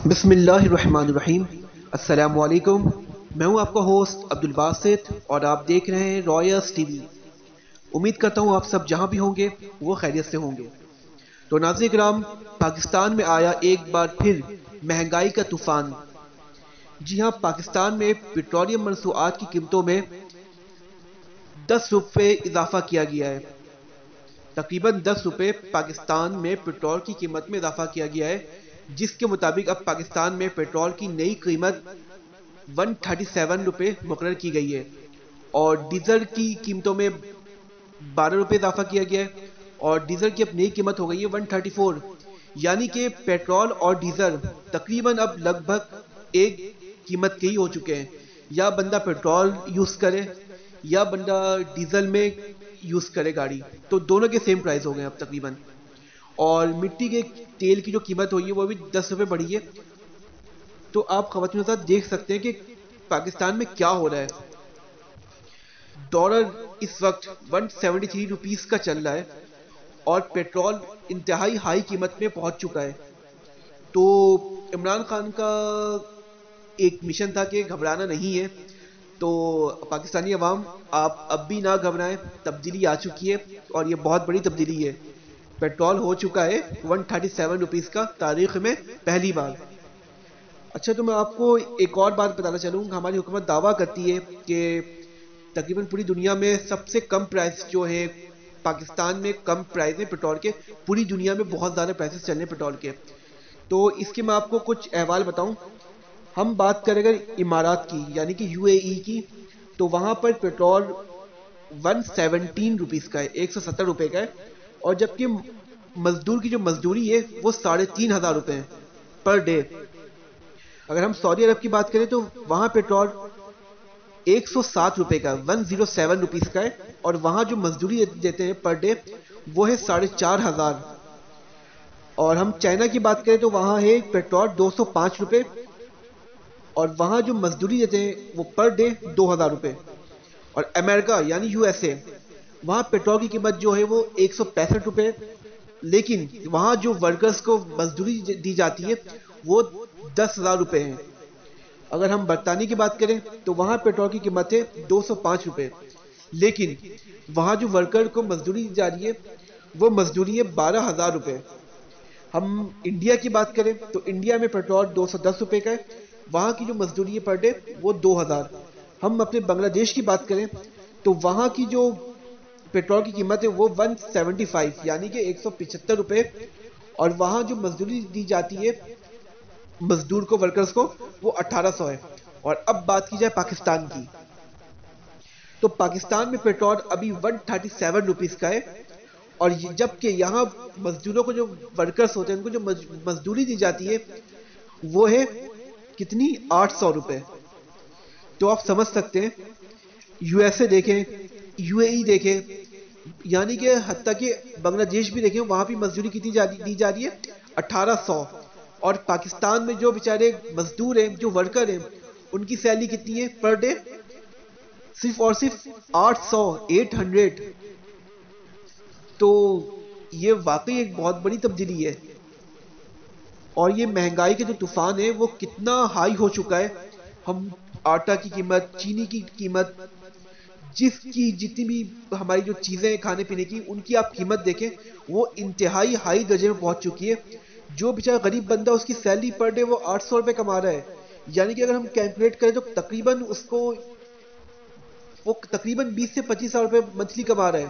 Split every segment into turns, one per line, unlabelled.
بسم اللہ الرحمن الرحیم۔ السلام علیکم، میں ہوں آپ کا ہوسٹ عبد الباسط اور آپ دیکھ رہے ہیں رائس ٹی وی۔ امید کرتا ہوں آپ سب جہاں بھی ہوں گے وہ خیریت سے ہوں گے۔ تو ناظرین کرام، پاکستان میں آیا ایک بار پھر مہنگائی کا طوفان۔ جی ہاں، پاکستان میں پیٹرولیم مصنوعات کی قیمتوں میں 10 روپے اضافہ کیا گیا ہے۔ تقریباً 10 روپے پاکستان میں پیٹرول کی قیمت میں اضافہ کیا گیا ہے، جس کے مطابق اب پاکستان میں پیٹرول کی نئی قیمت 137 روپے مقرر کی گئی ہے، اور ڈیزل کی قیمتوں میں 12 روپے اضافہ کیا گیا ہے، اور ڈیزل کی اب نئی قیمت ہو گئی ہے 134۔ یعنی کہ پیٹرول اور ڈیزل تقریباً اب لگ بھگ ایک قیمت کے ہی ہو چکے ہیں۔ یا بندہ پیٹرول یوز کرے یا بندہ ڈیزل میں یوز کرے گاڑی، تو دونوں کے سیم پرائس ہو گئے اب تقریباً۔ اور مٹی کے تیل کی جو قیمت ہوئی ہے وہ بھی 10 روپے بڑھی ہے۔ تو آپ خواتین کے ساتھ دیکھ سکتے ہیں کہ پاکستان میں کیا ہو رہا ہے۔ ڈالر اس وقت 173 روپیز کا چل رہا ہے، اور پیٹرول انتہائی ہائی قیمت میں پہنچ چکا ہے۔ تو عمران خان کا ایک مشن تھا کہ گھبرانا نہیں ہے، تو پاکستانی عوام آپ اب بھی نہ گھبرائیں، تبدیلی آ چکی ہے، اور یہ بہت بڑی تبدیلی ہے۔ پیٹرول ہو چکا ہے 137 روپیز کا، تاریخ میں پہلی بار۔ اچھا، تو میں آپ کو ایک اور بات بتانا چلوں، ہماری حکومت دعویٰ کرتی ہے کہ تقریباً پوری دنیا میں سب سے کم پرائس جو ہے پاکستان میں کم پرائس ہے پیٹرول کے، پوری دنیا میں بہت زیادہ پرائسز چل رہے ہیں پیٹرول کے۔ تو اس کے میں آپ کو کچھ احوال بتاؤں۔ ہم بات کریں اگر امارات کی، یعنی کہ یو اے ای کی، تو وہاں پر پیٹرول 117 روپیز کا ہے، 170 روپے کا ہے، اور جبکہ مزدور کی جو مزدوری ہے وہ 3500 روپے ہے پر ڈے۔ اگر ہم سعودی عرب کی بات کریں تو وہاں پیٹرول 107 روپے کا، 107 روپیز کا ہے، اور وہاں جو مزدوری دیتے ہیں پر ڈے وہ ہے 4500۔ اور ہم چائنا کی بات کریں تو وہاں ہے پیٹرول 205 روپے، اور وہاں جو مزدوری دیتے ہیں وہ پر ڈے 2000 روپے۔ اور امریکہ یعنی یو ایس اے، وہاں پیٹرول کی قیمت جو ہے وہ 165 روپے، لیکن وہاں جو ورکرز کو مزدوری دی جاتی ہے وہ 10,000 روپے ہیں۔ اگر ہم برطانیہ کی بات کریں تو وہاں پیٹرول کی قیمت ہے 205 روپے، لیکن وہاں جو ورکر کو مزدوری دی جا رہی ہے وہ مزدوری ہے 12,000 روپے۔ ہم انڈیا کی بات کریں تو انڈیا میں پیٹرول 210 روپے کا ہے، وہاں کی جو مزدوری ہے پر ڈے وہ 2000۔ ہم اپنے بنگلہ دیش کی بات کریں تو وہاں کی جو پیٹرول کی قیمت ہے وہ 175، یعنی کہ 175 روپے، اور وہاں جو مزدوری دی جاتی ہے مزدور کو، ورکرز کو، وہ 1800 ہے۔ اور اب بات کی جائے پاکستان کی، تو پاکستان میں پیٹرول ابھی 137 روپیز کا ہے، اور جبکہ یہاں مزدوروں کو، جو ورکرز ہوتے ہیں ان کو جو مزدوری دی جاتی ہے وہ ہے کتنی، 800 روپے۔ تو آپ سمجھ سکتے ہیں، یو ایس اے دیکھیں، یو اے ای دیکھیں، یعنی کہ حتیٰ کہ بنگلہ دیش بھی دیکھیں، وہاں بھی مزدوری کتنی دی جا رہی ہے، 1800۔ اور پاکستان میں جو بیچارے مزدور ہیں، جو ورکر ہیں، ان کی سیلری کتنی ہے پر ڈے، صرف اور صرف 800، 800۔ تو یہ واقعی ایک بہت بڑی تبدیلی ہے، اور یہ مہنگائی کے جو طوفان ہے وہ کتنا ہائی ہو چکا ہے۔ ہم آٹا کی قیمت، چینی کی قیمت، جتنی بھی ہماری جو چیزیں کھانے پینے کی، ان کی آپ قیمت دیکھیں، وہ انتہائی ہائی درجے میں پہنچ چکی ہے۔ جو بیچارہ غریب بندہ، اس کی سیلری پر ڈے وہ 800 روپے کما رہا ہے، یعنی کہ اگر ہم کیلکولیٹ کریں تو تقریباً اس کو وہ تقریباً 20 سے 25 ہزار روپے منتھلی کما رہا ہے۔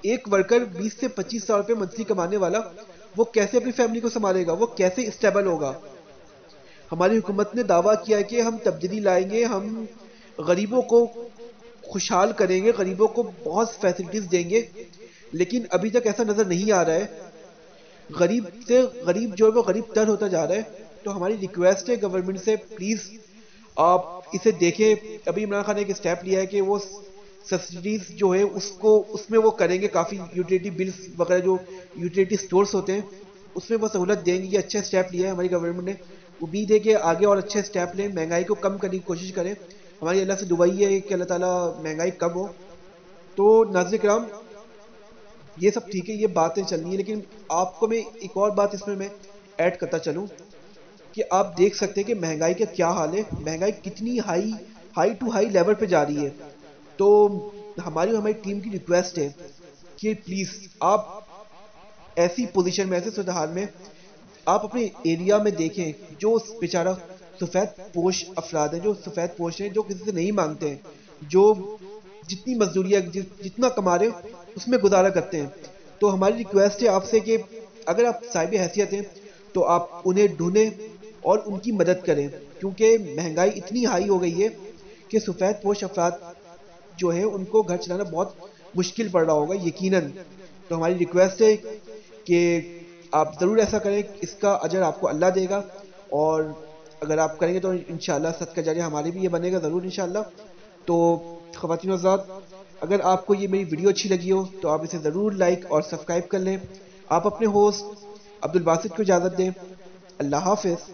ایک ورکر 20 سے 25 ہزار روپے منتھلی کمانے والا، وہ کیسے اپنی فیملی کو سنبھالے گا، وہ کیسے اسٹیبل ہوگا؟ ہماری حکومت نے دعویٰ کیا ہے کہ ہم تبدیلی لائیں گے، ہم غریبوں کو خوشحال کریں گے، غریبوں کو بہت فیسلٹیز دیں گے، لیکن ابھی تک ایسا نظر نہیں آ رہا ہے۔ غریب سے غریب جو ہے وہ غریب تر ہوتا جا رہا ہے۔ تو ہماری ریکویسٹ ہے گورنمنٹ سے، پلیز آپ اسے دیکھیں۔ ابھی عمران خان نے ایک اسٹیپ لیا ہے کہ وہ سبسڈیز جو ہے اس میں وہ کریں گے، کافی یوٹیلیٹی بلز وغیرہ جو یوٹیلیٹی سٹورز ہوتے ہیں اس میں وہ سہولت دیں گے۔ یہ اچھا اسٹیپ لیا ہے ہماری گورنمنٹ نے، امید ہے کہ آگے اور اچھے اسٹیپ لیں، مہنگائی کو کم کرنے کی کوشش کریں۔ ہماری اللہ سے دعائی ہے کہ اللہ تعالیٰ مہنگائی کم ہو۔ تو ناظرین کرام، یہ سب ٹھیک ہے، یہ باتیں چلنی ہیں، لیکن آپ کو میں ایک اور بات اس میں ایڈ کرتا چلوں کہ آپ دیکھ سکتے ہیں کہ مہنگائی کا کیا حال ہے، مہنگائی کتنی ہائی ٹو ہائی لیول پہ جا رہی ہے. تو ہماری ٹیم کی ریکویسٹ ہے کہ پلیز آپ ایسی پوزیشن میں، ایسے صورتحال میں آپ اپنے ایریا میں دیکھیں جو بیچارہ سفید پوش افراد ہیں، جو سفید پوش ہیں، جو کسی سے نہیں مانگتے ہیں، جو جتنی مزدوری جتنا کما رہے اس میں گزارا کرتے ہیں. تو ہماری ریکویسٹ ہے آپ سے کہ اگر آپ صاحب حیثیت ہیں تو آپ انہیں ڈھونڈیں اور ان کی مدد کریں، کیونکہ مہنگائی اتنی ہائی ہو گئی ہے کہ سفید پوش افراد جو ہے ان کو گھر چلانا بہت مشکل پڑ رہا ہوگا یقیناً. تو ہماری ریکویسٹ ہے کہ آپ ضرور ایسا کریں، اس کا اجر آپ کو اللہ دے گا، اور اگر آپ کریں گے تو انشاءاللہ صدقہ جاریہ ہمارے بھی یہ بنے گا ضرور انشاءاللہ. تو خواتین و حضرات، اگر آپ کو یہ میری ویڈیو اچھی لگی ہو تو آپ اسے ضرور لائک اور سبسکرائب کر لیں. آپ اپنے ہوسٹ عبد الباسط کو اجازت دیں. اللہ حافظ.